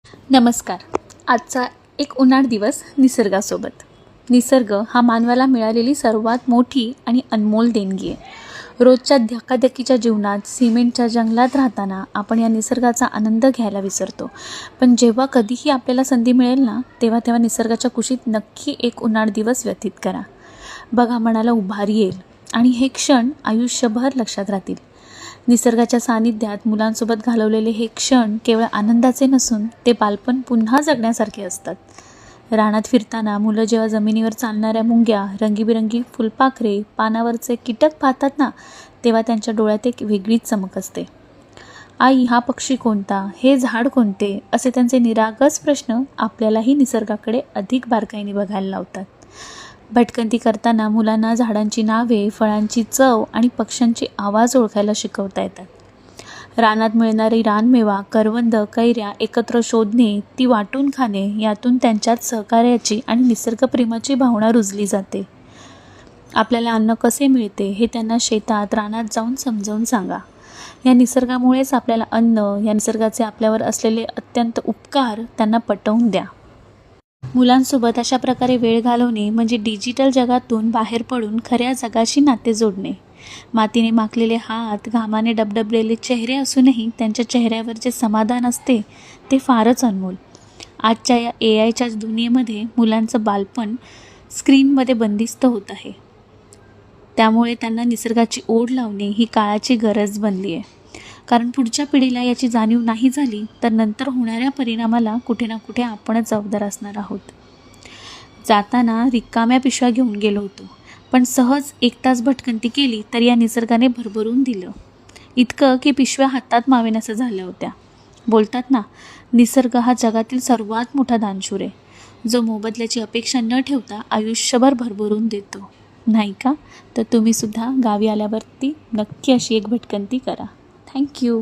नमस्कार. आजचा एक उन्हाळ दिवस निसर्गासोबत. निसर्ग हा मानवाला मिळालेली सर्वात मोठी आणि अनमोल देणगी आहे. रोजच्या धकाधकीच्या जीवनात सिमेंटच्या जंगलात राहताना आपण या निसर्गाचा आनंद घ्यायला विसरतो. पण जेव्हा कधीही आपल्याला संधी मिळेल ना, तेव्हा निसर्गाच्या कुशीत नक्की एक उन्हाळ दिवस व्यतीत करा. बघा, मनाला उभारी येईल आणि हे क्षण आयुष्यभर लक्षात राहतील. निसर्गाच्या सानिध्यात मुलांसोबत घालवलेले हे क्षण केवळ आनंदाचे नसून ते बालपण पुन्हा जगण्यासारखे असतात. रानात फिरताना मुलं जेव्हा जमिनीवर चालणाऱ्या मुंग्या, रंगीबिरंगी फुलपाखरे, पानावरचे कीटक पाहतात ना, तेव्हा त्यांच्या डोळ्यात एक वेगळीच चमक असते. आई, हा पक्षी कोणता, हे झाड कोणते, असे त्यांचे निरागस प्रश्न आपल्यालाही निसर्गाकडे अधिक बारकाईने बघायला लावतात. भटकंती करताना मुलांना झाडांची नावे, फळांची चव आणि पक्ष्यांची आवाज ओळखायला शिकवता येतात. रानात मिळणारी रानमेवा, करवंद, कैऱ्या एकत्र शोधणे, ती वाटून खाणे, यातून त्यांच्यात सहकार्याची आणि निसर्गप्रेमाची भावना रुजली जाते. आपल्याला अन्न कसे मिळते हे त्यांना शेतात, रानात जाऊन समजावून सांगा. या निसर्गामुळेच आपल्याला अन्न, या निसर्गाचे आपल्यावर असलेले अत्यंत उपकार त्यांना पटवून द्या. मुलांसोबत अशा प्रकारे वेळ घालवणे म्हणजे डिजिटल जगातून बाहेर पडून खऱ्या जगाशी नाते जोडणे. मातीने माखलेले हात, घामाने डबडबलेले चेहरे असूनही त्यांच्या चेहऱ्यावर जे समाधान असते ते फारच अनमोल. आजच्या या AI च्या दुनियेमध्ये मुलांचं बालपण स्क्रीनमध्ये बंदिस्त होत आहे. त्यामुळे त्यांना निसर्गाची ओढ लावणे ही काळाची गरज बनली आहे. कारण पुढच्या पिढीला याची जाणीव नाही झाली तर नंतर होणाऱ्या परिणामाला कुठे ना कुठे आपणच जबाबदार असणार आहोत. जाताना रिकाम्या पिशव्या घेऊन गेलो होतो, पण सहज 1 तास भटकंती केली तर या निसर्गाने भरभरून दिलं. इतकं की पिशव्या हातात मावेनासं झाल्या होत्या. बोलतात ना, निसर्ग हा जगातील सर्वात मोठा दानशूर आहे, जो मोबदल्याची अपेक्षा न ठेवता आयुष्यभर भरभरून देतो, नाही का? तर तुम्ही सुद्धा गावी आल्यावरती नक्की अशी एक भटकंती करा. थँक्यू.